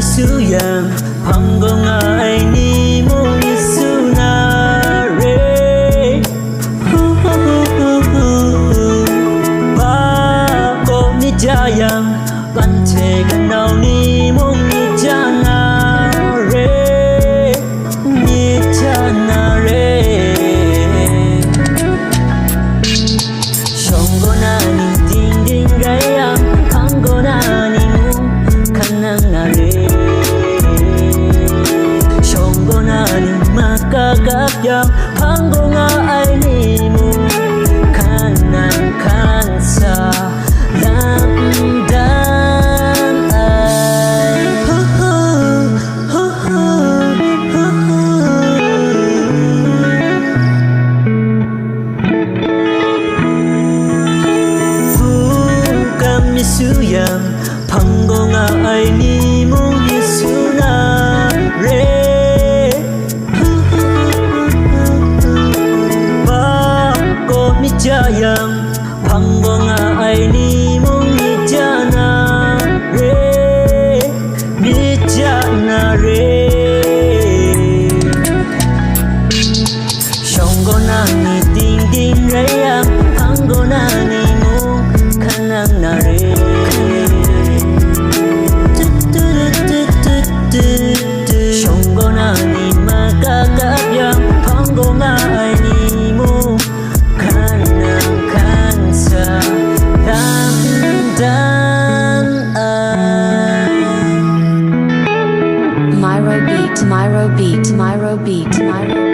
Suyang hanggang ay ni mong isunare Bako ni jayang pante ganaw ni mong ijanare Ijanare Shongo na ni ding gayang hanggo na ni mong kanang nare Kakapyang hanggo nga ay nimo kanang kansa lamdam ay Fukam nisuyang hanggo nga ay nimo isunare Jayang hanggo nga ay ni mong ijanare Ijanare Shongo na ni ding rayang hanggo na ni mong kanang nare Shongo na ni makakapyang hanggo nga ay ni mong Myro beat, Myro beat, Myro beat, Myro beat.